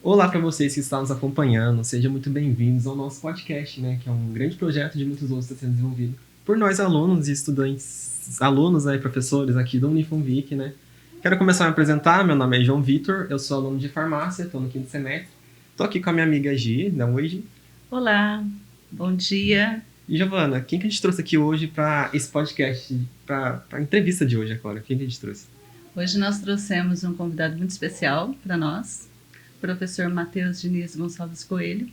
Olá para vocês que estão nos acompanhando, sejam muito bem-vindos ao nosso podcast, né, que é um grande projeto de muitos outros que está sendo desenvolvido por nós alunos e estudantes, alunos e professores aqui do Unifunvic, né. Quero começar a me apresentar, meu nome é João Vitor, eu sou aluno de farmácia, estou no 5º semestre, estou aqui com a minha amiga Gi, dá um oi, Gi. Olá, bom dia. E Giovana, quem que a gente trouxe aqui hoje para esse podcast, para a entrevista de hoje agora? Quem que a gente trouxe? Hoje nós trouxemos um convidado muito especial para nós, o professor Matheus Diniz Gonçalves Coelho,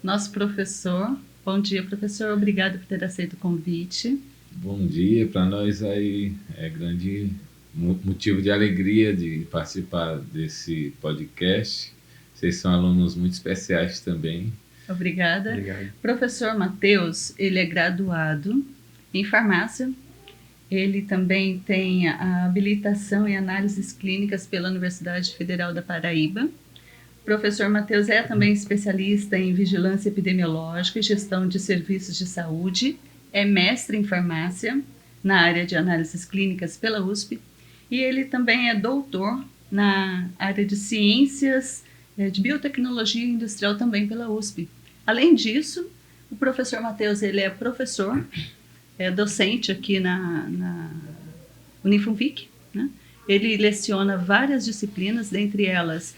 nosso professor. Bom dia, professor, obrigado por ter aceito o convite. Bom dia, para nós aí é grande motivo de alegria de participar desse podcast. Vocês são alunos muito especiais também. Obrigada. Obrigado. Professor Matheus, ele é graduado em farmácia. Ele também tem a habilitação em análises clínicas pela Universidade Federal da Paraíba. O professor Matheus é também especialista em vigilância epidemiológica e gestão de serviços de saúde. É mestre em farmácia na área de análises clínicas pela USP. E ele também é doutor na área de ciências de biotecnologia industrial também pela USP. Além disso, o professor Matheus, ele é professor, é docente aqui na Unifunvic, né? Ele leciona várias disciplinas, dentre elas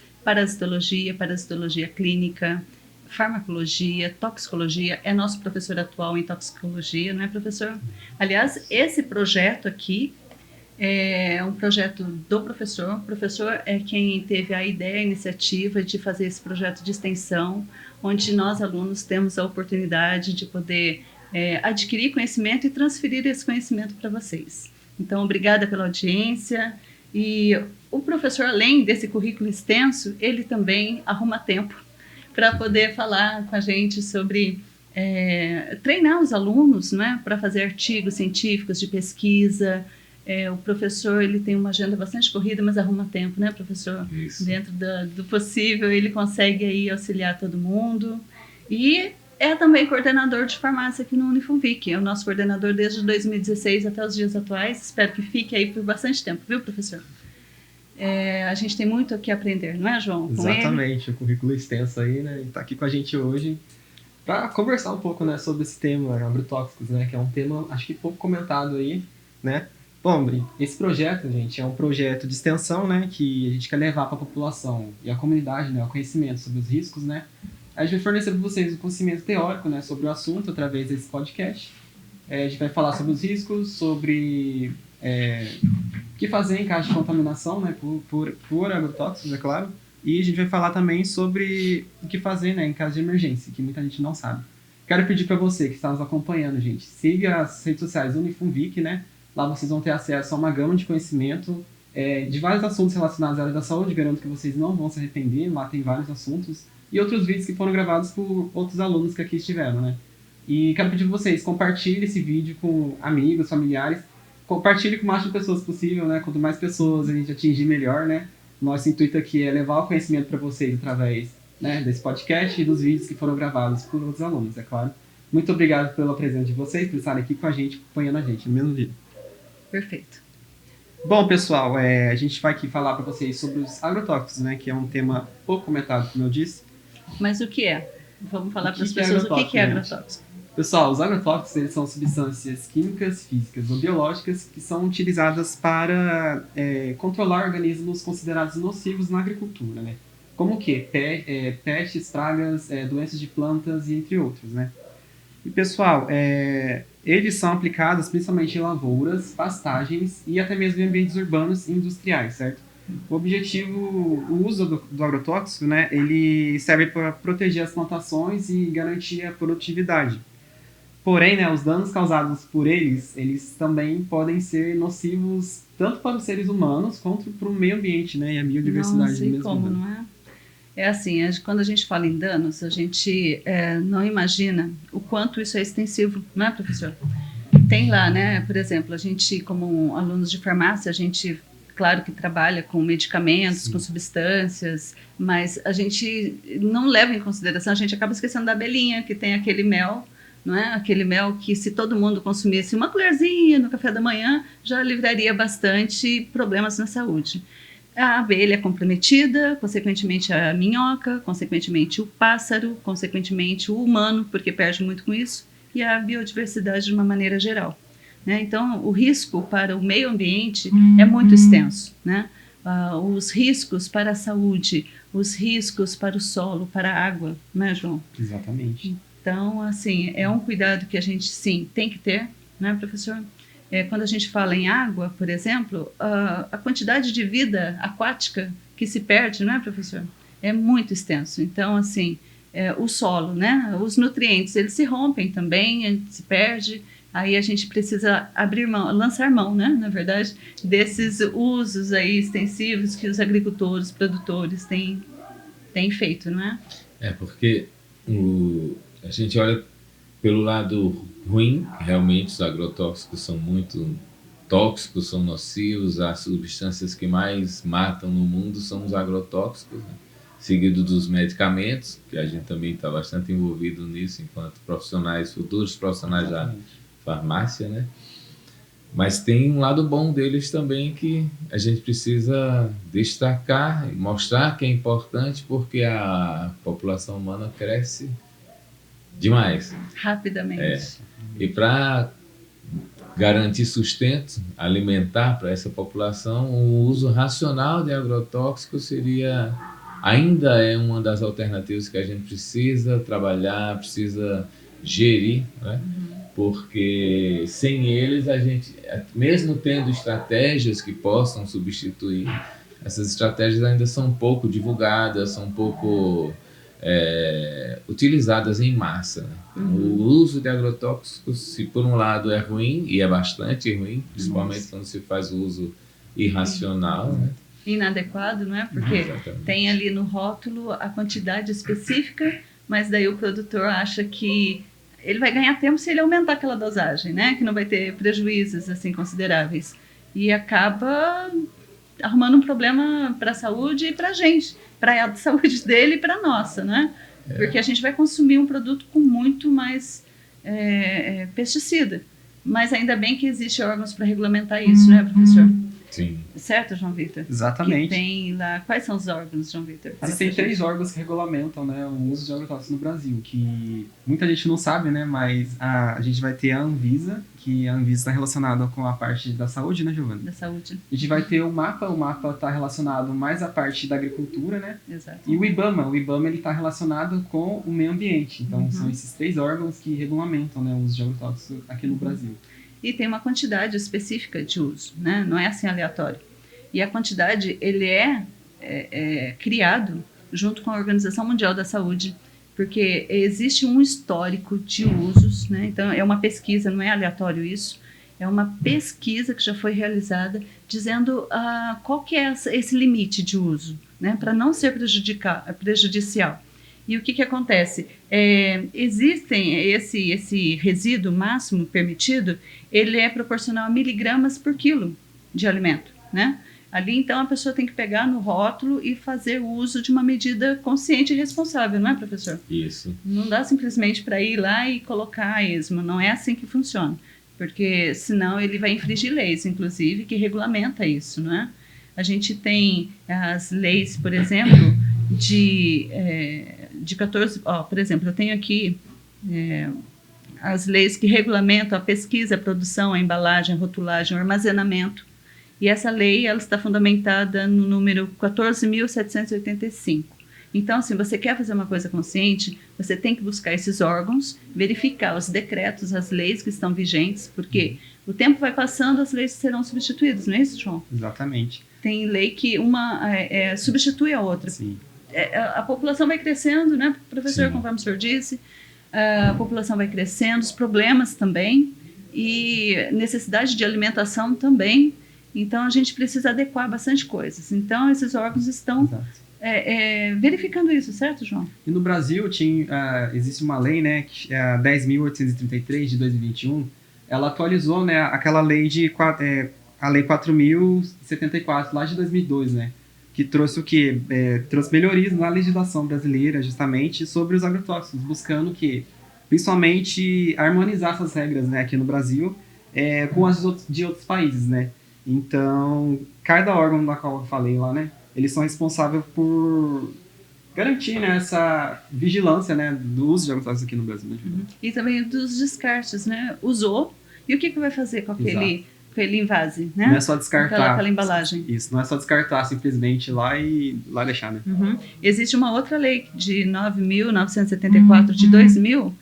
parasitologia clínica, farmacologia, toxicologia. É nosso professor atual em toxicologia, não é, professor? Aliás, esse projeto aqui é um projeto do professor. O professor é quem teve a ideia, a iniciativa de fazer esse projeto de extensão, onde nós, alunos, temos a oportunidade de poder adquirir conhecimento e transferir esse conhecimento para vocês. Então, obrigada pela audiência. E o professor, além desse currículo extenso, ele também arruma tempo para poder falar com a gente sobre treinar os alunos, não é? Para fazer artigos científicos de pesquisa. O professor, ele tem uma agenda bastante corrida, mas arruma tempo, né, professor? Isso. Dentro do possível, ele consegue aí auxiliar todo mundo. E é também coordenador de farmácia aqui no Unifunvic. É o nosso coordenador desde 2016 até os dias atuais. Espero que fique aí por bastante tempo, viu, professor? A gente tem muito o que aprender, não é, João? Com Exatamente, o currículo extenso aí, né, está aqui com a gente hoje para conversar um pouco, né, sobre esse tema, agrotóxicos, né, que é um tema, acho que pouco comentado aí, né. Bom, esse projeto, gente, é um projeto de extensão, né, que a gente quer levar para a população e a comunidade, né, o conhecimento sobre os riscos, né. A gente vai fornecer para vocês o conhecimento teórico, né, sobre o assunto através desse podcast. A gente vai falar sobre os riscos, sobre o que fazer em caso de contaminação, né, por agrotóxicos, é claro. E a gente vai falar também sobre o que fazer, né, em caso de emergência, que muita gente não sabe. Quero pedir para você que está nos acompanhando, gente, siga as redes sociais do Unifunvic, né. Lá vocês vão ter acesso a uma gama de conhecimento de vários assuntos relacionados à área da saúde. Garanto que vocês não vão se arrepender, lá tem vários assuntos. E outros vídeos que foram gravados por outros alunos que aqui estiveram, né? E quero pedir para vocês, compartilhem esse vídeo com amigos, familiares. Compartilhe com o máximo de pessoas possível, né? Quanto mais pessoas a gente atingir, melhor, né? Nosso intuito aqui é levar o conhecimento para vocês através, né, desse podcast e dos vídeos que foram gravados por outros alunos, é claro. Muito obrigado pela presença de vocês, por estarem aqui com a gente, acompanhando a gente no mesmo vídeo. Perfeito. Bom, pessoal, a gente vai aqui falar para vocês sobre os agrotóxicos, né? Que é um tema pouco comentado, como eu disse. Mas o que é? Vamos falar para as pessoas o que é agrotóxico. Pessoal, os agrotóxicos, eles são substâncias químicas, físicas ou biológicas que são utilizadas para controlar organismos considerados nocivos na agricultura, né? Como o quê? Pestes, pragas, doenças de plantas e entre outros, né? E, pessoal, eles são aplicados principalmente em lavouras, pastagens e até mesmo em ambientes urbanos e industriais, certo? O uso do agrotóxico, né, ele serve para proteger as plantações e garantir a produtividade. Porém, né, os danos causados por eles também podem ser nocivos tanto para os seres humanos quanto para o meio ambiente, né, e a biodiversidade. Nossa, e como, não é? É assim, quando a gente fala em danos, a gente não imagina o quanto isso é extensivo, não é, professor? Tem lá, né, por exemplo, a gente, como alunos de farmácia, a gente, claro que trabalha com medicamentos, sim, com substâncias, mas a gente não leva em consideração, a gente acaba esquecendo da abelhinha, que tem aquele mel, não é? Aquele mel que, se todo mundo consumisse uma colherzinha no café da manhã, já livraria bastante problemas na saúde. A abelha é comprometida, consequentemente a minhoca, consequentemente o pássaro, consequentemente o humano, porque perde muito com isso, e a biodiversidade de uma maneira geral. Né? Então, o risco para o meio ambiente é muito extenso. Né? Os riscos para a saúde, os riscos para o solo, para a água, né, João? Exatamente. Então, assim, é um cuidado que a gente, sim, tem que ter, né, professor? Quando a gente fala em água, por exemplo, a quantidade de vida aquática que se perde, não é, professor? É muito extenso. Então, assim, o solo, né? Os nutrientes, eles se rompem também, se perde. Aí a gente precisa abrir mão, lançar mão, né? Na verdade, desses usos aí extensivos que os agricultores, produtores têm feito, não é? Porque a gente olha pelo lado ruim, realmente os agrotóxicos são muito tóxicos, são nocivos, as substâncias que mais matam no mundo são os agrotóxicos, né? Seguido dos medicamentos, que a gente também está bastante envolvido nisso enquanto profissionais, futuros profissionais da farmácia, né? Mas tem um lado bom deles também que a gente precisa destacar e mostrar que é importante, porque a população humana cresce demais. Rapidamente. E para garantir sustento alimentar para essa população, o uso racional de agrotóxicos ainda é uma das alternativas que a gente precisa trabalhar, precisa gerir, né? Porque sem eles a gente, mesmo tendo estratégias que possam substituir, essas estratégias ainda são pouco divulgadas, são pouco utilizadas em massa, né? O uso de agrotóxicos, se por um lado é ruim, e é bastante ruim, principalmente quando se faz o uso irracional, né? Inadequado, não é? Porque Exatamente. Tem ali no rótulo a quantidade específica, mas daí o produtor acha que ele vai ganhar tempo se ele aumentar aquela dosagem, né? Que não vai ter prejuízos assim consideráveis. E acaba arrumando um problema para a saúde e para a gente, para a saúde dele e para a nossa, né? Porque a gente vai consumir um produto com muito mais pesticida. Mas ainda bem que existem órgãos para regulamentar isso, né, professor? Sim. Certo, João Vitor? Exatamente. Que tem lá... Quais são os órgãos, João Vitor? Existem 3 órgãos que regulamentam, né, o uso de agrotóxicos no Brasil, que muita gente não sabe, né, mas a gente vai ter a Anvisa, que a Anvisa está relacionada com a parte da saúde, né, Giovana? Da saúde. A gente vai ter o MAPA está relacionado mais à parte da agricultura, né? Exato. E o IBAMA ele está relacionado com o meio ambiente. Então, são esses 3 órgãos que regulamentam, né, o uso de agrotóxicos aqui no Brasil. E tem uma quantidade específica de uso, né? Não é assim aleatório. E a quantidade, ele é criado junto com a Organização Mundial da Saúde, porque existe um histórico de usos, né? Então, é uma pesquisa, não é aleatório isso, é uma pesquisa que já foi realizada dizendo qual que é esse limite de uso, né? Para não ser prejudicial. E o que acontece? Existem esse resíduo máximo permitido, ele é proporcional a miligramas por quilo de alimento, né? Ali, então, a pessoa tem que pegar no rótulo e fazer uso de uma medida consciente e responsável, não é, professor? Isso. Não dá simplesmente para ir lá e colocar a esmo, não é assim que funciona, porque senão ele vai infringir leis, inclusive, que regulamenta isso, não é? A gente tem as leis, por exemplo, de 14... por exemplo, eu tenho aqui as leis que regulamentam a pesquisa, a produção, a embalagem, a rotulagem, o armazenamento. E essa lei ela está fundamentada no número 14.785. Então, se você quer fazer uma coisa consciente, você tem que buscar esses órgãos, verificar os decretos, as leis que estão vigentes, porque o tempo vai passando, as leis serão substituídas, não é isso, João? Exatamente. Tem lei que uma substitui a outra. Sim. A população vai crescendo, né, professor, Sim. conforme o senhor disse, a população vai crescendo, os problemas também, e necessidade de alimentação também. Então, a gente precisa adequar bastante coisas. Então, esses órgãos estão verificando isso, certo, João? E no Brasil existe uma lei, né, que é a 10.833 de 2021. Ela atualizou, né, aquela lei a lei 4.074 lá de 2002, né, que trouxe o quê? Trouxe melhorias na legislação brasileira, justamente sobre os agrotóxicos, buscando que, principalmente, harmonizar essas regras, né, aqui no Brasil com as de outros países, né. Então, cada órgão da qual eu falei lá, né, eles são responsáveis por garantir, né, essa vigilância, né, do uso de agrotóxicos aqui no Brasil. Né? E também dos descartes, né? Usou, e o que vai fazer com aquele invase, né? Não é só descartar. Aquela embalagem. Isso, não é só descartar simplesmente lá e lá deixar, né? Existe uma outra lei de 9.974 de 2000,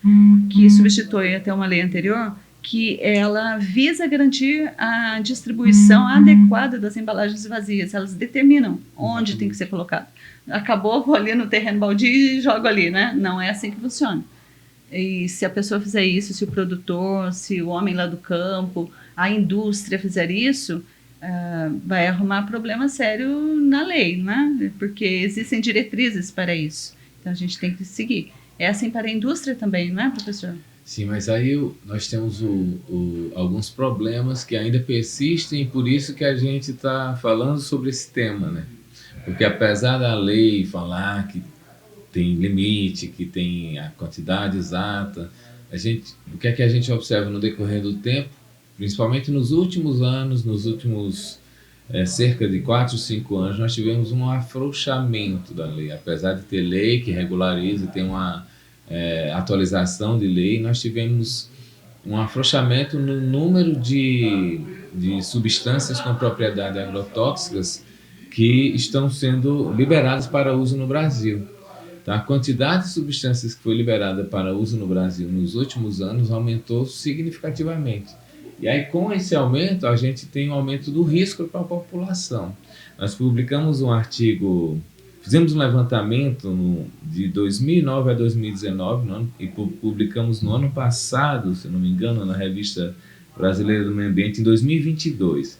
que substitui até uma lei anterior, que ela visa garantir a distribuição adequada das embalagens vazias. Elas determinam onde tem que ser colocado. Acabou, vou ali no terreno baldio e jogo ali, né? Não é assim que funciona. E se a pessoa fizer isso, se o produtor, se o homem lá do campo, a indústria fizer isso, vai arrumar problema sério na lei, né? Porque existem diretrizes para isso. Então a gente tem que seguir. É assim para a indústria também, não é, professor? Sim, mas aí nós temos alguns problemas que ainda persistem, e por isso que a gente está falando sobre esse tema, né? Porque apesar da lei falar que tem limite, que tem a quantidade exata, o que é que a gente observa no decorrer do tempo, principalmente nos últimos anos, nos últimos cerca de 4, 5 anos, nós tivemos um afrouxamento da lei. Apesar de ter lei que regulariza, tem uma atualização de lei, nós tivemos um afrouxamento no número de substâncias com propriedades agrotóxicas que estão sendo liberadas para uso no Brasil. Então, a quantidade de substâncias que foi liberada para uso no Brasil nos últimos anos aumentou significativamente. E aí, com esse aumento, a gente tem um aumento do risco para a população. Nós publicamos um artigo, fizemos um levantamento de 2009 a 2019 e publicamos no ano passado, se não me engano, na Revista Brasileira do Meio Ambiente, em 2022.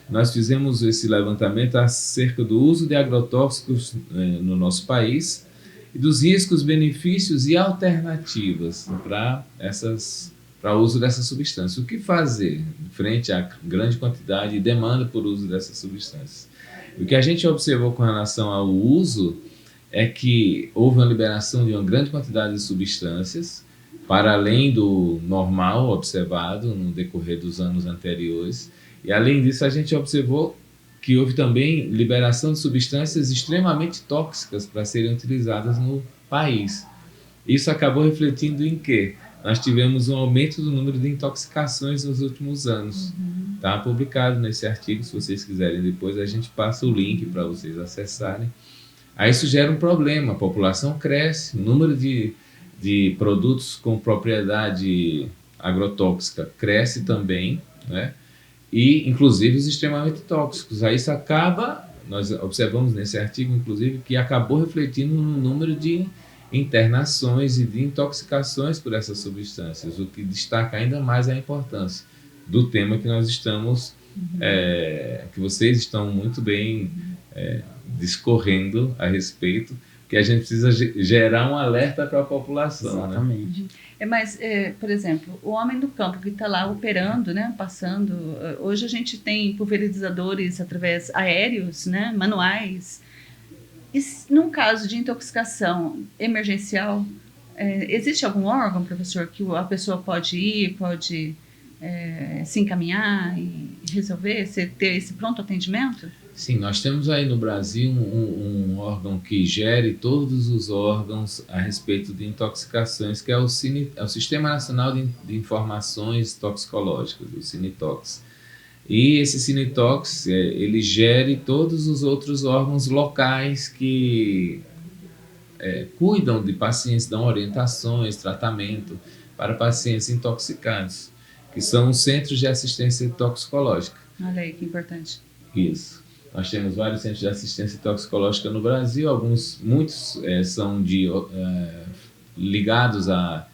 Nós fizemos esse levantamento acerca do uso de agrotóxicos no nosso país e dos riscos, benefícios e alternativas para o uso dessas substâncias. O que fazer frente à grande quantidade e demanda por uso dessas substâncias? O que a gente observou com relação ao uso é que houve uma liberação de uma grande quantidade de substâncias, para além do normal observado no decorrer dos anos anteriores. E além disso, a gente observou que houve também liberação de substâncias extremamente tóxicas para serem utilizadas no país. Isso acabou refletindo em quê? Nós tivemos um aumento do número de intoxicações nos últimos anos. Está publicado nesse artigo, se vocês quiserem depois a gente passa o link para vocês acessarem. Aí isso gera um problema, a população cresce, o número de produtos com propriedade agrotóxica cresce também, né? E inclusive os extremamente tóxicos. Aí isso acaba, nós observamos nesse artigo inclusive, que acabou refletindo no número de internações e de intoxicações por essas substâncias, o que destaca ainda mais a importância do tema que nós estamos, que vocês estão muito bem discorrendo a respeito, que a gente precisa gerar um alerta para a população. Exatamente. Né? Mas, por exemplo, o homem do campo que está lá operando, né, passando, hoje a gente tem pulverizadores através aéreos, né, manuais. E num caso de intoxicação emergencial, existe algum órgão, professor, que a pessoa pode ir, pode se encaminhar e resolver, ter esse pronto atendimento? Sim, nós temos aí no Brasil um órgão que gere todos os órgãos a respeito de intoxicações, que é o Sistema Nacional de Informações Toxicológicas, o Sinitox. E esse Sinitox, ele gere todos os outros órgãos locais que cuidam de pacientes, dão orientações, tratamento para pacientes intoxicados, que são os Centros de Assistência Toxicológica. Olha aí, que importante. Isso. Nós temos vários centros de assistência toxicológica no Brasil, muitos são ligados a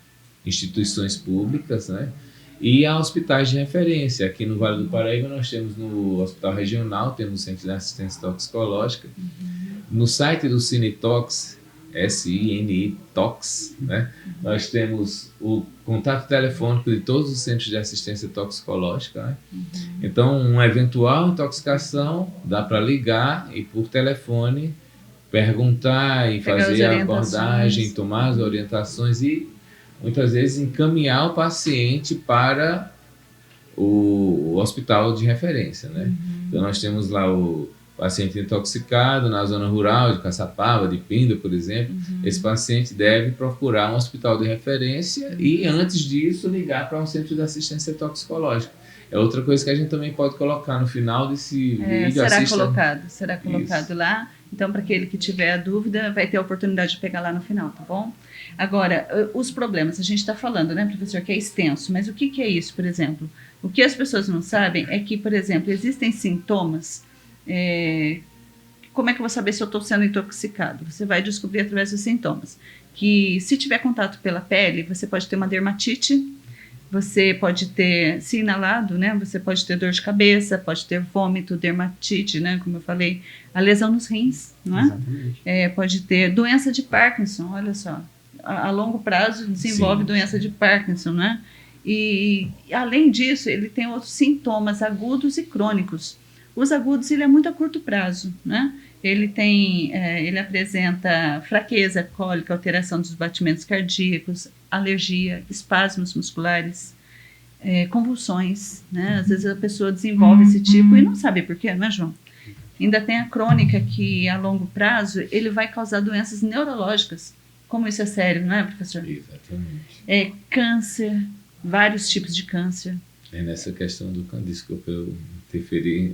instituições públicas, né? E a hospitais de referência. Aqui no Vale do Paraíba nós temos no Hospital Regional, temos o Centro de Assistência Toxicológica. No site do Sinitox, SINI-TOX, né? Nós temos o contato telefônico de todos os centros de assistência toxicológica. Né? Então, uma eventual intoxicação, dá para ligar e por telefone perguntar e fazer a abordagem, tomar as orientações e muitas vezes encaminhar o paciente para o hospital de referência, né? Então nós temos lá o paciente intoxicado na zona rural de Caçapava, de Pinda, por exemplo. Esse paciente deve procurar um hospital de referência e, antes disso, ligar para um centro de assistência toxicológica. É outra coisa que a gente também pode colocar no final desse vídeo. Será colocado lá. Então, para aquele que tiver a dúvida, vai ter a oportunidade de pegar lá no final, tá bom? Agora, os problemas, a gente está falando, né, professor, que é extenso, mas o que é isso, por exemplo? O que as pessoas não sabem é que, por exemplo, existem sintomas. Como é que eu vou saber se eu estou sendo intoxicado? Você vai descobrir através dos sintomas. Que se tiver contato pela pele, você pode ter uma dermatite, você pode ter, se inalado, né? Você pode ter dor de cabeça, pode ter vômito, dermatite, né? Como eu falei, a lesão nos rins, não é? Exatamente. Pode ter doença de Parkinson, olha só. A longo prazo desenvolve doença de Parkinson, né? E além disso, ele tem outros sintomas agudos e crônicos. Os agudos, ele é muito a curto prazo, né? Ele apresenta fraqueza, cólica, alteração dos batimentos cardíacos, alergia, espasmos musculares, convulsões, né? Às vezes a pessoa desenvolve esse tipo e não sabe por quê, não é, João? Ainda tem a crônica que, a longo prazo, ele vai causar doenças neurológicas. Como isso é sério, não é, professor? Exatamente. Câncer, vários tipos de câncer. Nessa questão do câncer, desculpa eu interferir,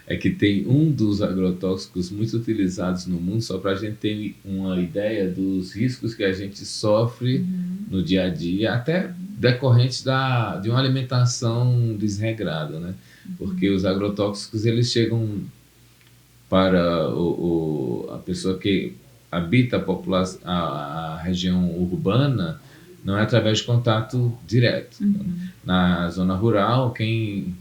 é que tem um dos agrotóxicos muito utilizados no mundo, só para a gente ter uma ideia dos riscos que a gente sofre no dia a dia, até decorrentes de uma alimentação desregrada, né? Porque os agrotóxicos, eles chegam para a pessoa que habita a região urbana, não é através de contato direto. Na zona rural, quem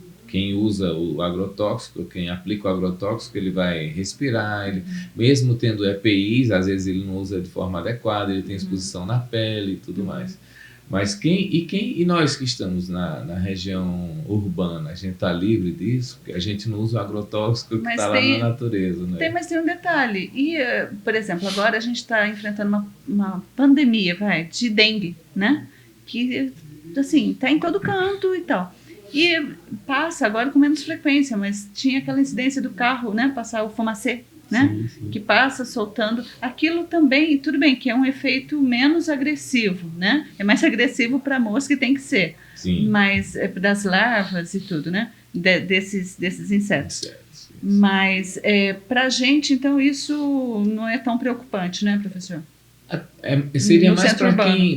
usa o agrotóxico, quem aplica o agrotóxico, ele vai respirar, ele, mesmo tendo EPIs, às vezes ele não usa de forma adequada, ele tem exposição na pele e tudo mais. Mas e nós que estamos na região urbana, a gente está livre disso? Porque a gente não usa o agrotóxico que está lá na natureza, né? Mas tem um detalhe. Por exemplo, agora a gente está enfrentando uma pandemia, de dengue, né? Que, assim, está em todo canto e tal. E passa agora com menos frequência, mas tinha aquela incidência do carro, né? Passar o fumacê, né? Sim. Que passa soltando. Aquilo também, tudo bem, que é um efeito menos agressivo, né? É mais agressivo para a mosca, que tem que ser. Sim. Mas das larvas e tudo, né? Desses insetos. Certo. Mas para a gente, então, isso não é tão preocupante, né, professor? Seria mais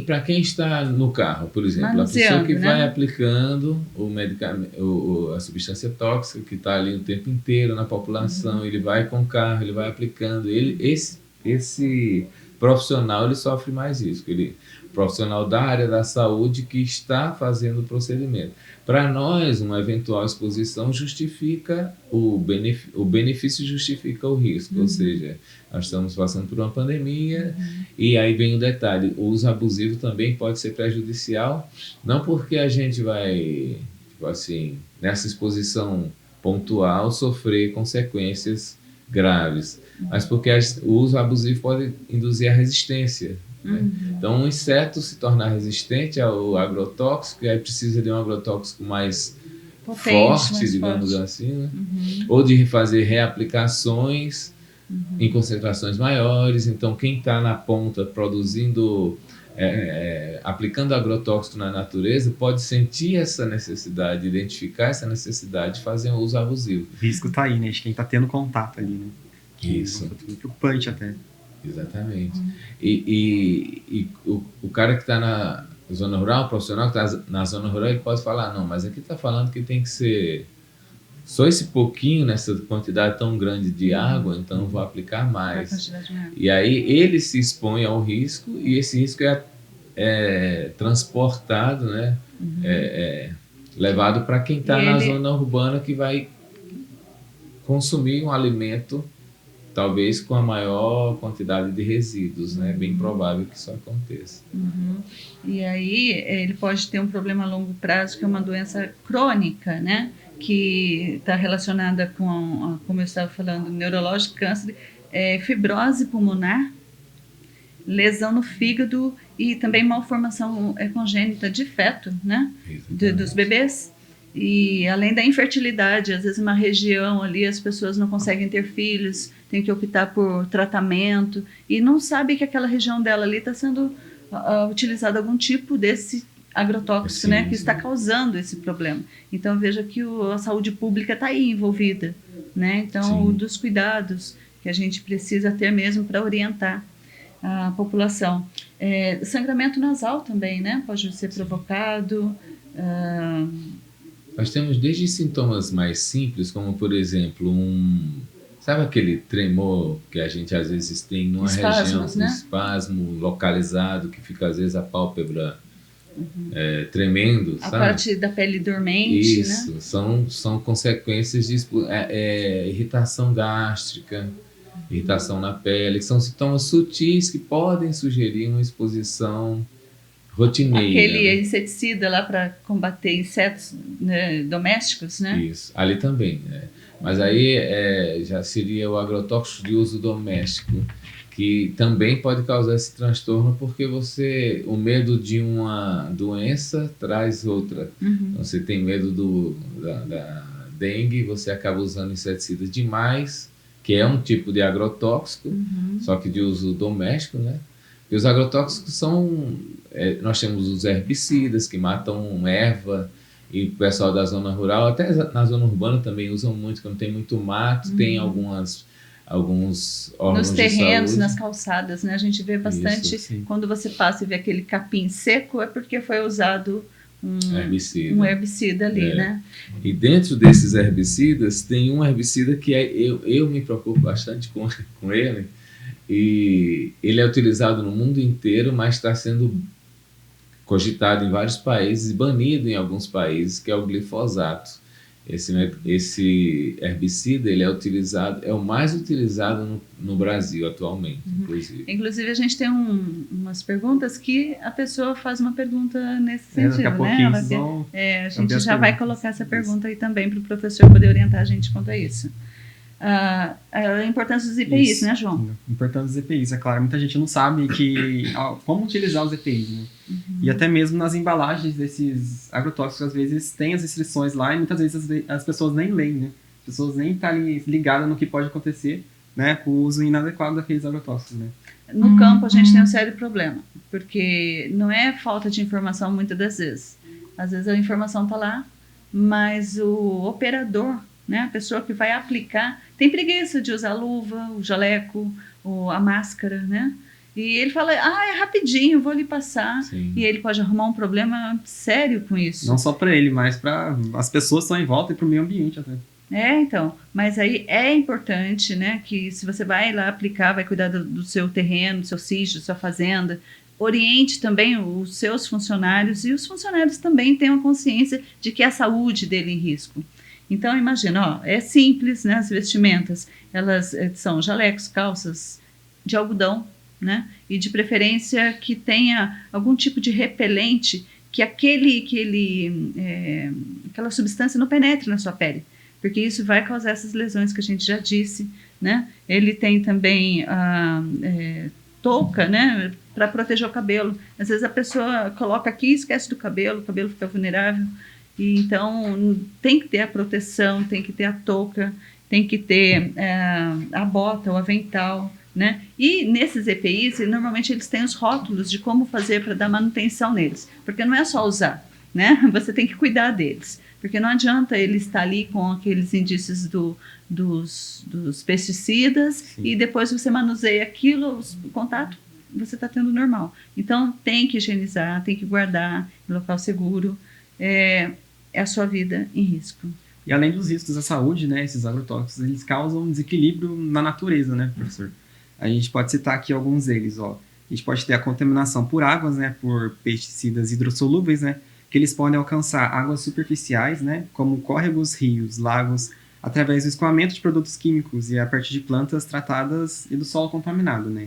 para quem está no carro, por exemplo. A pessoa que vai aplicando o medicamento, a substância tóxica que está ali o tempo inteiro na população, ele vai com o carro, ele vai aplicando. Esse profissional, ele sofre mais risco. Profissional da área da saúde que está fazendo o procedimento. Para nós, uma eventual exposição justifica o benefício justifica o risco, ou seja, nós estamos passando por uma pandemia e aí vem o detalhe, o uso abusivo também pode ser prejudicial, não porque a gente vai, tipo assim, nessa exposição pontual sofrer consequências graves, mas porque o uso abusivo pode induzir a resistência. Né? Então, um inseto se tornar resistente ao agrotóxico, e aí precisa de um agrotóxico mais forte, digamos assim, né? Ou de fazer reaplicações em concentrações maiores. Então, quem está na ponta produzindo, aplicando agrotóxico na natureza, pode sentir essa necessidade, identificar essa necessidade de fazer um uso abusivo. O risco está aí, né? De quem está tendo contato ali, né? Isso. É preocupante até. Exatamente. E o cara que está na zona rural, o profissional que está na zona rural, ele pode falar, não, mas aqui está falando que tem que ser só esse pouquinho nessa quantidade tão grande de água, então eu vou aplicar mais. E aí ele se expõe ao risco e esse risco é transportado, né? Levado para quem está na zona urbana, que vai consumir um alimento talvez com a maior quantidade de resíduos, né? É bem provável que isso aconteça. E aí ele pode ter um problema a longo prazo, que é uma doença crônica, né? Que está relacionada com, como eu estava falando, neurológico, câncer, fibrose pulmonar, lesão no fígado e também malformação congênita de feto, né? Dos bebês. E além da infertilidade, às vezes uma região ali as pessoas não conseguem ter filhos, tem que optar por tratamento e não sabe que aquela região dela ali está sendo utilizado algum tipo desse agrotóxico, né, que está causando esse problema. Então veja que a saúde pública está aí envolvida, né? Então dos cuidados que a gente precisa ter mesmo para orientar a população. Sangramento nasal também, né? Pode ser provocado. Nós temos desde sintomas mais simples, como por exemplo sabe aquele tremor que a gente às vezes tem numa região, né? Um espasmo localizado que fica às vezes a pálpebra tremendo, a sabe? parte da pele dormente, isso, né? são consequências de irritação gástrica, irritação na pele, que são sintomas sutis que podem sugerir uma exposição rotineira. Aquele né? inseticida lá para combater insetos, né, domésticos, né? Isso, ali também. Mas aí já seria o agrotóxico de uso doméstico, que também pode causar esse transtorno, porque o medo de uma doença traz outra. Então, você tem medo da dengue, você acaba usando inseticida demais, que é um tipo de agrotóxico, só que de uso doméstico, né? E os agrotóxicos nós temos os herbicidas que matam erva, e o pessoal da zona rural, até na zona urbana também usam muito, quando tem muito mato, tem alguns órgãos nos terrenos, de saúde. nas calçadas, né? A gente vê bastante, quando você passa e vê aquele capim seco, é porque foi usado um herbicida ali, né? E dentro desses herbicidas, tem um herbicida que eu me preocupo bastante com ele, e ele é utilizado no mundo inteiro, mas está sendo cogitado em vários países e banido em alguns países, que é o glifosato. Esse herbicida ele é o mais utilizado no Brasil atualmente, inclusive. Inclusive a gente tem umas perguntas que a pessoa faz uma pergunta nesse sentido, daqui a pouquinho, a gente já vai colocar essa pergunta aí também para o professor poder orientar a gente quanto a isso. A importância dos EPIs, isso, né, João? A importância dos EPIs, é claro. Muita gente não sabe como utilizar os EPIs, né? E até mesmo nas embalagens desses agrotóxicos, às vezes, tem as restrições lá e muitas vezes as pessoas nem leem, né? As pessoas nem estão ligadas no que pode acontecer, né, com o uso inadequado daqueles agrotóxicos, né? No campo, a gente tem um sério problema, porque não é falta de informação muitas das vezes. Às vezes a informação está lá, mas o operador, né, a pessoa que vai aplicar, tem preguiça de usar a luva, o jaleco, a máscara, né? E ele fala, é rapidinho, vou lhe passar. Sim. E ele pode arrumar um problema sério com isso. Não só para ele, mas para as pessoas que estão em volta e para o meio ambiente até. Então, mas aí é importante, né, que se você vai lá aplicar, vai cuidar do seu terreno, do seu sítio, da sua fazenda, oriente também os seus funcionários, e os funcionários também tenham consciência de que é a saúde dele em risco. Então, imagina, é simples, né, as vestimentas, elas são jalecos, calças de algodão, né, e de preferência que tenha algum tipo de repelente, que aquela substância não penetre na sua pele, porque isso vai causar essas lesões que a gente já disse, né. Ele tem também touca, né, para proteger o cabelo. Às vezes a pessoa coloca aqui e esquece do cabelo, o cabelo fica vulnerável. E então tem que ter a proteção, tem que ter a touca, tem que ter a bota, o avental, né? E nesses EPIs, normalmente eles têm os rótulos de como fazer para dar manutenção neles, porque não é só usar, né? Você tem que cuidar deles, porque não adianta ele estar ali com aqueles indícios dos pesticidas. Sim. E depois você manuseia aquilo, o contato você está tendo normal. Então tem que higienizar, tem que guardar em local seguro. É a sua vida em risco. E além dos riscos à saúde, né, esses agrotóxicos, eles causam um desequilíbrio na natureza, né, professor? A gente pode citar aqui alguns deles, ó. A gente pode ter a contaminação por águas, né, por pesticidas hidrossolúveis, né, que eles podem alcançar águas superficiais, né, como córregos, rios, lagos, através do escoamento de produtos químicos e a partir de plantas tratadas e do solo contaminado, né.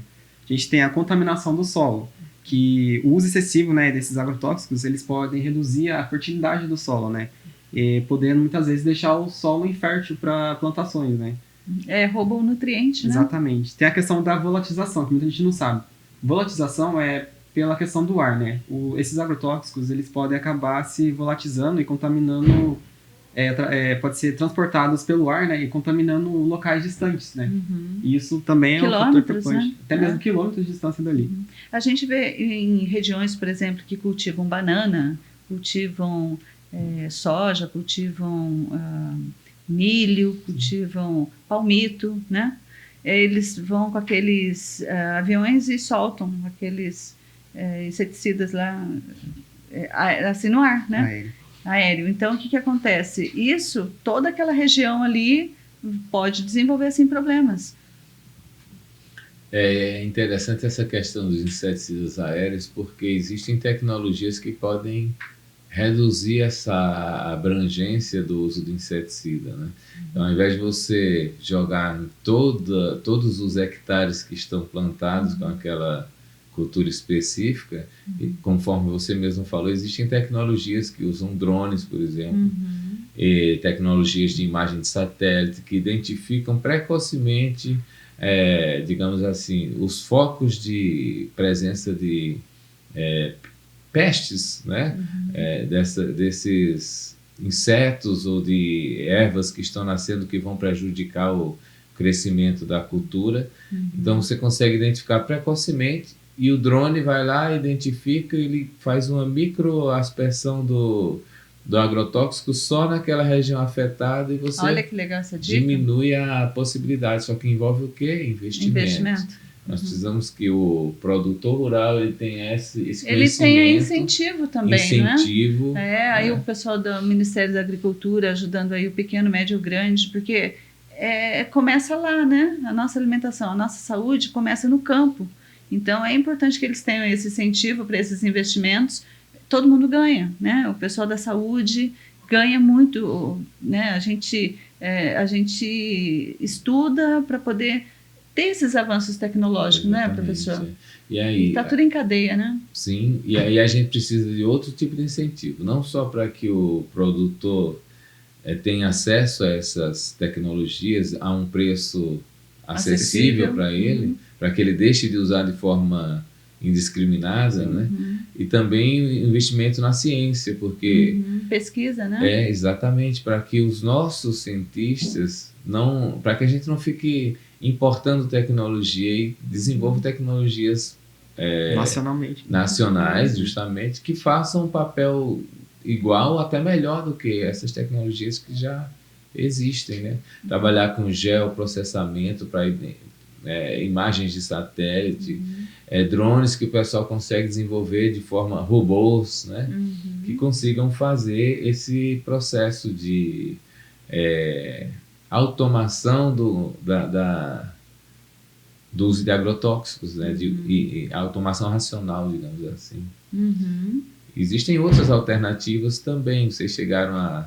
A gente tem a contaminação do solo, que o uso excessivo, né, desses agrotóxicos, eles podem reduzir a fertilidade do solo, né, e podendo muitas vezes deixar o solo infértil para plantações, né. Rouba o nutriente, né? Exatamente. Tem a questão da volatização, que muita gente não sabe. Volatização é pela questão do ar, né. Esses agrotóxicos, eles podem acabar se volatilizando e contaminando pode ser transportados pelo ar, né, e contaminando locais distantes, né? Uhum. E isso também é um fator Quilômetros, preocupante. né? Até mesmo quilômetros de distância dali. A gente vê em regiões, por exemplo, que cultivam banana, cultivam soja, cultivam milho, cultivam palmito, né? Eles vão com aqueles aviões e soltam aqueles inseticidas lá, assim no ar, né? Aéreo. Então, o que acontece? Isso, toda aquela região ali pode desenvolver, assim, problemas. É interessante essa questão dos inseticidas aéreos, porque existem tecnologias que podem reduzir essa abrangência do uso do inseticida, né? Então, ao invés de você jogar em todos os hectares que estão plantados com aquela cultura específica, e conforme você mesmo falou, existem tecnologias que usam drones, por exemplo, e tecnologias de imagem de satélite que identificam precocemente, digamos assim, os focos de presença de pestes, né? Desses insetos ou de ervas que estão nascendo que vão prejudicar o crescimento da cultura. Então você consegue identificar precocemente e o drone vai lá, identifica, ele faz uma microaspersão do agrotóxico só naquela região afetada e você Olha que legal essa dica. diminui a possibilidade, só que envolve o quê? Investimento. Nós precisamos que o produtor rural ele tenha esse conhecimento. Ele tem incentivo também, incentivo, né? Aí o pessoal do Ministério da Agricultura ajudando aí o pequeno, médio, grande, porque começa lá, né? A nossa alimentação, a nossa saúde começa no campo. Então, é importante que eles tenham esse incentivo para esses investimentos. Todo mundo ganha, né? O pessoal da saúde ganha muito, né? A gente estuda para poder ter esses avanços tecnológicos, né, professor? E aí está tudo em cadeia, né? Sim, e aí a gente precisa de outro tipo de incentivo, não só para que o produtor tenha acesso a essas tecnologias a um preço acessível para ele, para que ele deixe de usar de forma indiscriminada, né? E também investimento na ciência, porque pesquisa, né? Exatamente, para que os nossos cientistas para que a gente não fique importando tecnologia e desenvolva tecnologias nacionais, justamente, que façam um papel igual ou até melhor do que essas tecnologias que já existem, né? Trabalhar com geoprocessamento para imagens de satélite, drones que o pessoal consegue desenvolver de forma robôs, né? Que consigam fazer esse processo de automação do uso de agrotóxicos, né? E automação racional, digamos assim. Existem outras alternativas também, vocês chegaram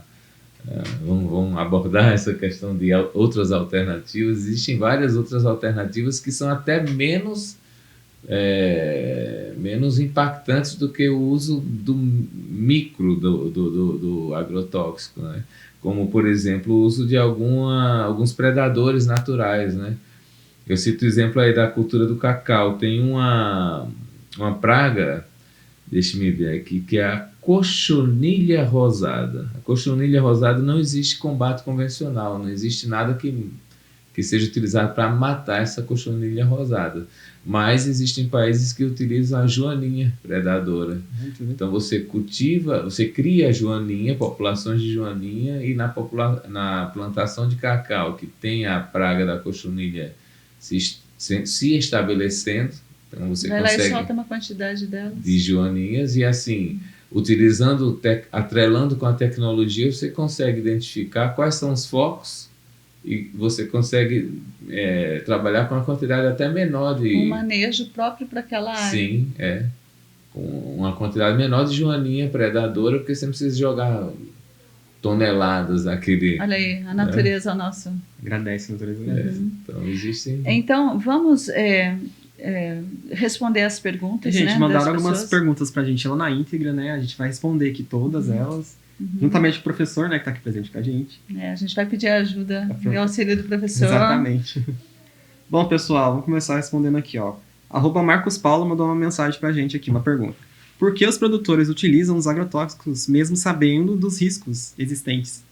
vamos abordar essa questão de outras alternativas. Existem várias outras alternativas que são até menos impactantes do que o uso do micro do agrotóxico, né? Como, por exemplo, o uso de alguns predadores naturais, né? Eu cito o exemplo aí da cultura do cacau. Tem uma praga, deixe-me ver aqui, que é a cochonilha rosada. A cochonilha rosada não existe combate convencional, não existe nada que seja utilizado para matar essa cochonilha rosada. Mas existem países que utilizam a joaninha predadora. Então você cria a joaninha, populações de joaninha, e na plantação de cacau que tem a praga da cochonilha se estabelecendo, então você vai consegue lá e solta uma quantidade delas de joaninhas, e assim, atrelando com a tecnologia, você consegue identificar quais são os focos e você consegue trabalhar com uma quantidade até menor de... um manejo próprio para aquela área. Sim, com uma quantidade menor de joaninha predadora, porque você não precisa jogar toneladas daquele... Olha aí, a natureza, nosso... Agradece a natureza. Então, existem... Então, vamos responder as perguntas, gente, né, mandaram algumas perguntas pra gente lá na íntegra, né? A gente vai responder aqui todas elas. Juntamente com o professor, né, que está aqui presente com a gente. A gente vai pedir a ajuda e auxílio do professor. Exatamente. Bom, pessoal, vamos começar respondendo aqui, ó. @Marcos Paulo mandou uma mensagem pra gente aqui, uma pergunta. Por que os produtores utilizam os agrotóxicos mesmo sabendo dos riscos existentes?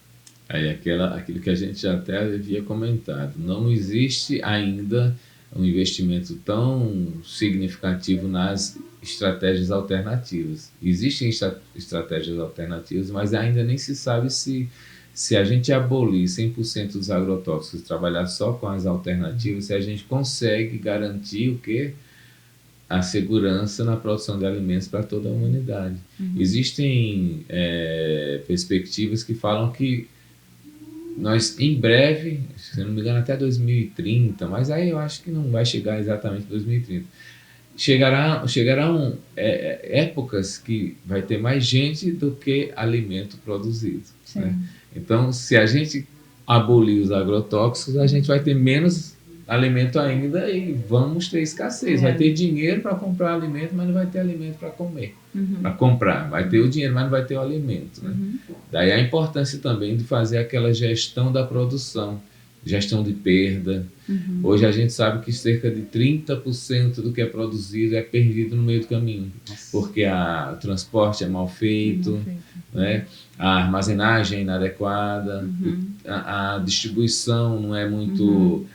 Aí aquilo que a gente já até havia comentado, não existe ainda um investimento tão significativo nas estratégias alternativas. Existem estratégias alternativas, mas ainda nem se sabe se a gente abolir 100% dos agrotóxicos, trabalhar só com as alternativas, se a gente consegue garantir o quê? A segurança na produção de alimentos para toda a humanidade. Existem perspectivas que falam que nós, em breve, se não me engano, até 2030, mas aí eu acho que não vai chegar exatamente 2030, chegarão épocas que vai ter mais gente do que alimento produzido. Né? Então, se a gente abolir os agrotóxicos, a gente vai ter menos alimento ainda e vamos ter escassez. Vai ter dinheiro para comprar alimento, mas não vai ter alimento para comer. Para comprar. Vai ter o dinheiro, mas não vai ter o alimento. Né? Daí a importância também de fazer aquela gestão da produção, gestão de perda. Hoje a gente sabe que cerca de 30% do que é produzido é perdido no meio do caminho. Porque o transporte é mal feito, né? A armazenagem é inadequada, a distribuição não é muito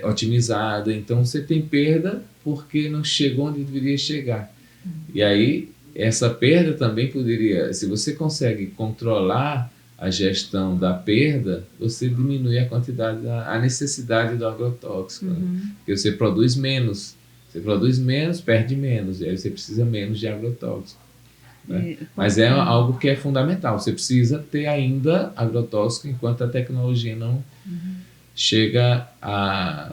otimizada. Então você tem perda porque não chegou onde deveria chegar. E aí essa perda também poderia, se você consegue controlar a gestão da perda, você diminui a quantidade, a necessidade do agrotóxico. Né? Porque você produz menos, perde menos, e aí você precisa menos de agrotóxico. Né? Mas é algo que é fundamental, você precisa ter ainda agrotóxico enquanto a tecnologia não chega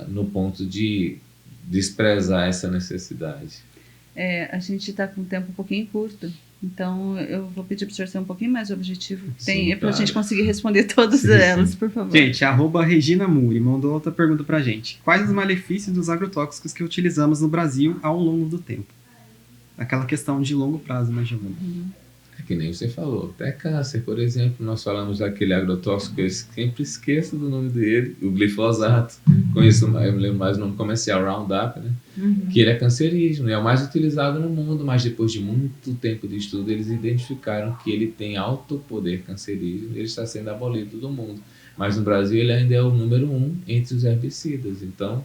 no ponto de desprezar essa necessidade. A gente está com um tempo um pouquinho curto, então eu vou pedir para o senhor ser um pouquinho mais objetivo, para a gente conseguir responder todas elas, por favor. Gente, @Regina Muri mandou outra pergunta para a gente. Quais os malefícios dos agrotóxicos que utilizamos no Brasil ao longo do tempo? Aquela questão de longo prazo, né, Giovanna? É que nem você falou, até câncer, por exemplo, nós falamos daquele agrotóxico que eu sempre esqueço do nome dele, o glifosato, conheço, eu me lembro mais o nome comercial, Roundup, né? Que ele é cancerígeno, é o mais utilizado no mundo, mas depois de muito tempo de estudo, eles identificaram que ele tem alto poder cancerígeno, ele está sendo abolido do mundo. Mas no Brasil ele ainda é o número 1 entre os herbicidas, então...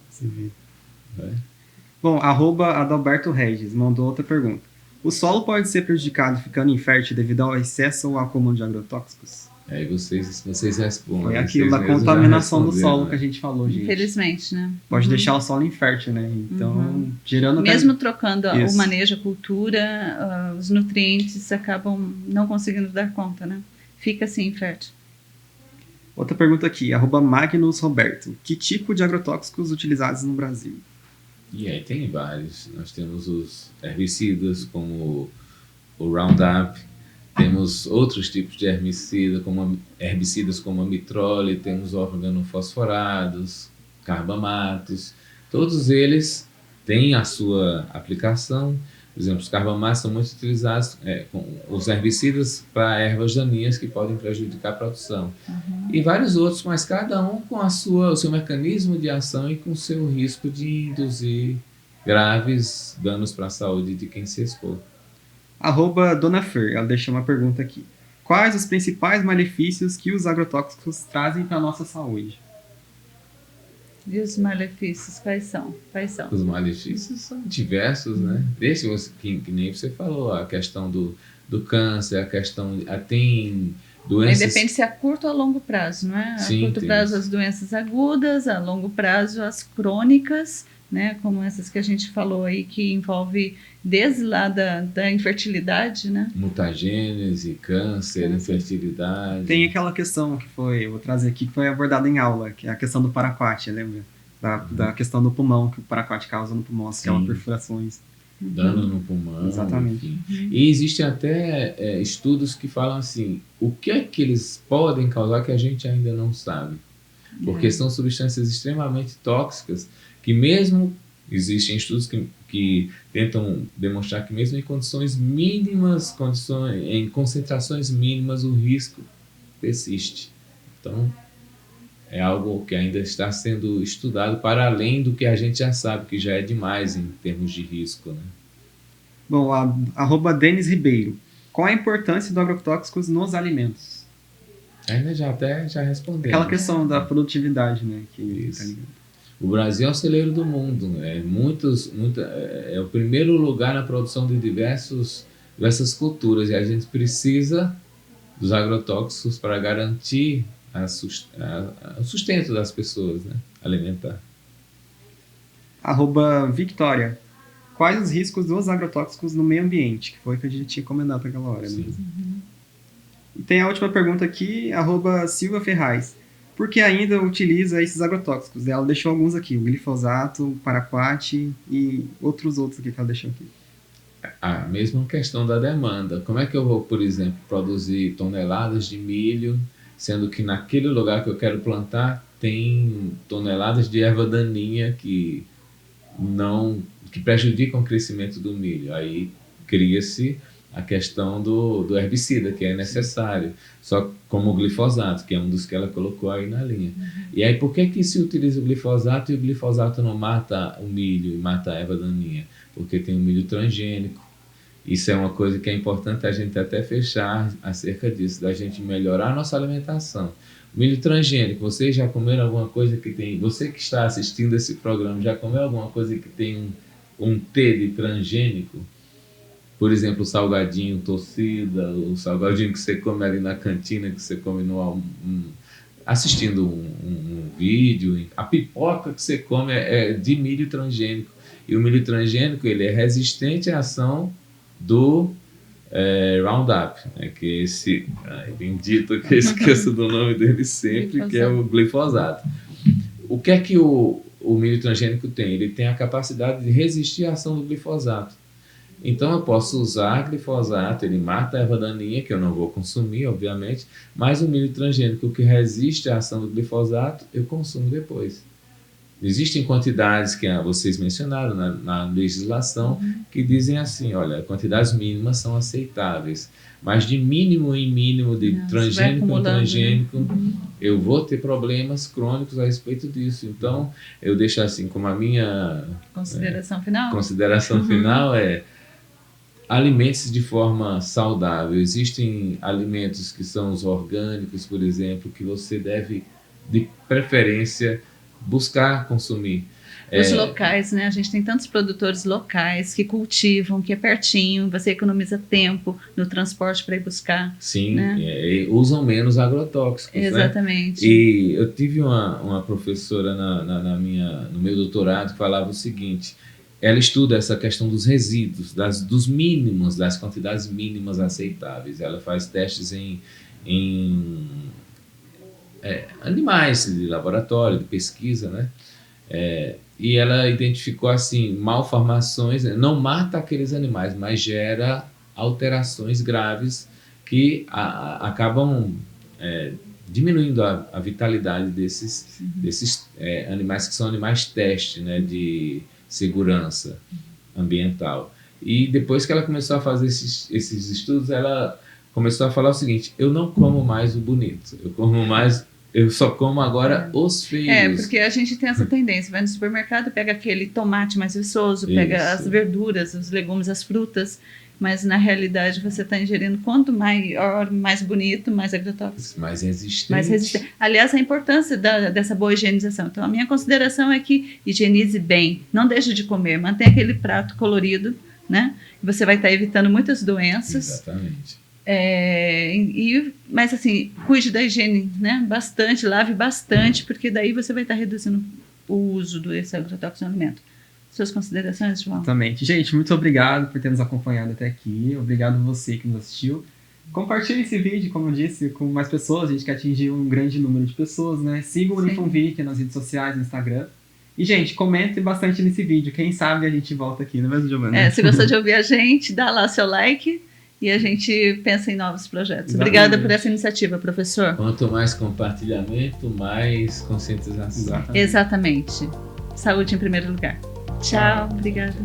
Bom, @Adalberto Regis mandou outra pergunta. O solo pode ser prejudicado ficando infértil devido ao excesso ou acúmulo de agrotóxicos? Aí vocês respondem. Foi aquilo da contaminação do solo, né? Que a gente falou, gente. Infelizmente, né? Pode deixar o solo infértil, né? Então, gerando... Mesmo trocando o manejo, a cultura, os nutrientes acabam não conseguindo dar conta, né? Fica assim infértil. Outra pergunta aqui, @Magnus Roberto. Que tipo de agrotóxicos utilizados no Brasil? E aí tem vários. Nós temos os herbicidas, como o Roundup, temos outros tipos de herbicidas como a mitrole, temos organofosforados, carbamatos. Todos eles têm a sua aplicação. Por exemplo, os carbamatos são muito utilizados com os herbicidas para ervas daninhas que podem prejudicar a produção. E vários outros, mas cada um com o seu mecanismo de ação e com o seu risco de induzir graves danos para a saúde de quem se expor. @Dona Fer, ela deixou uma pergunta aqui. Quais os principais malefícios que os agrotóxicos trazem para a nossa saúde? E os malefícios, quais são? Os malefícios são diversos, né? Desde que nem você falou, a questão do câncer, a questão... tem doenças... Aí depende se é a curto ou a longo prazo, não é? Sim, a curto prazo as doenças agudas, a longo prazo as crônicas, né? Como essas que a gente falou aí, que envolve desde lá da infertilidade, né? Mutagênese, câncer, infertilidade. Tem aquela questão que eu vou trazer aqui, que foi abordada em aula, que é a questão do paraquat, lembra? Da questão do pulmão, que o paraquat causa no pulmão, aquelas perfurações. Dano no pulmão. Exatamente. E existem até estudos que falam assim, o que é que eles podem causar que a gente ainda não sabe? Porque são substâncias extremamente tóxicas que mesmo... Existem estudos que tentam demonstrar que mesmo em condições mínimas, em concentrações mínimas, o risco persiste. Então, é algo que ainda está sendo estudado para além do que a gente já sabe, que já é demais em termos de risco. Né? Bom, @Denis Ribeiro. Qual a importância dos agrotóxicos nos alimentos? Ainda já respondeu. Aquela questão da produtividade, né? Que Isso. tá ligado. O Brasil é o celeiro do mundo. É o primeiro lugar na produção de diversas culturas. E a gente precisa dos agrotóxicos para garantir o sustento das pessoas, né? Alimentar. @Victoria. Quais os riscos dos agrotóxicos no meio ambiente? Que foi o que a gente tinha comentado naquela hora. Né? Sim. E tem a última pergunta aqui, @Silva Ferraz. Por que ainda utiliza esses agrotóxicos? Ela deixou alguns aqui, o glifosato, o paraquat e outros aqui que ela deixou aqui. A mesma questão da demanda. Como é que eu vou, por exemplo, produzir toneladas de milho, sendo que naquele lugar que eu quero plantar tem toneladas de erva daninha que prejudicam o crescimento do milho? Aí cria-se a questão do herbicida, que é necessário, só como o glifosato, que é um dos que ela colocou aí na linha. E aí, por que se utiliza o glifosato e o glifosato não mata o milho e mata a erva daninha? Porque tem o milho transgênico. Isso é uma coisa que é importante a gente até fechar acerca disso, da gente melhorar a nossa alimentação. O milho transgênico, vocês já comeram alguma coisa que tem... Você que está assistindo esse programa, já comeu alguma coisa que tem um T de transgênico? Por exemplo, o salgadinho torcida, o salgadinho que você come ali na cantina, que você come assistindo um vídeo. A pipoca que você come é de milho transgênico. E o milho transgênico ele é resistente à ação do Roundup, né, que é esse bendito que eu esqueço do nome dele sempre, que é o glifosato. O que é que o milho transgênico tem? Ele tem a capacidade de resistir à ação do glifosato. Então eu posso usar glifosato, ele mata a erva daninha, que eu não vou consumir, obviamente, mas o milho transgênico que resiste à ação do glifosato, eu consumo depois. Existem quantidades que vocês mencionaram na legislação que dizem assim, olha, quantidades mínimas são aceitáveis, mas de mínimo em mínimo, de transgênico em transgênico, né? Eu vou ter problemas crônicos a respeito disso. Então, eu deixo assim, como a minha consideração final é: alimente-se de forma saudável. Existem alimentos que são os orgânicos, por exemplo, que você deve, de preferência, buscar consumir. Os locais, né? A gente tem tantos produtores locais que cultivam, que é pertinho, você economiza tempo no transporte para ir buscar. Sim, né? Usam menos agrotóxicos. Exatamente. Né? E eu tive uma professora no meu doutorado que falava o seguinte: ela estuda essa questão dos resíduos, dos mínimos, das quantidades mínimas aceitáveis. Ela faz testes em animais de laboratório, de pesquisa, né? E ela identificou assim, malformações, né? Não mata aqueles animais, mas gera alterações graves que acabam diminuindo a vitalidade desses animais, que são animais teste, né? De segurança ambiental. E depois que ela começou a fazer esses estudos, ela começou a falar o seguinte: eu não como mais o bonito, eu só como agora os feios. Porque a gente tem essa tendência, vai no supermercado, pega aquele tomate mais viçoso, pega as verduras, os legumes, as frutas, mas na realidade você está ingerindo quanto maior, mais bonito, mais agrotóxico. Mais resistente. Aliás, a importância dessa boa higienização. Então, a minha consideração é que higienize bem, não deixe de comer, mantenha aquele prato colorido, né? Você vai estar evitando muitas doenças. Exatamente. Mas assim, cuide da higiene, né? Bastante, lave bastante, porque daí você vai estar reduzindo o uso desse agrotóxico no alimento. Suas considerações, João? Exatamente. Gente, muito obrigado por ter nos acompanhado até aqui. Obrigado a você que nos assistiu. Compartilhe esse vídeo, como eu disse, com mais pessoas. A gente quer atingir um grande número de pessoas, né? Sigam o Unifonvic nas redes sociais, no Instagram. E, gente, comentem bastante nesse vídeo. Quem sabe a gente volta aqui, não é mesmo, Giovana? Se gostou de ouvir a gente, dá lá seu like. E a gente pensa em novos projetos. Exatamente. Obrigada por essa iniciativa, professor. Quanto mais compartilhamento, mais conscientização. Exatamente. Saúde em primeiro lugar. Tchau, obrigada.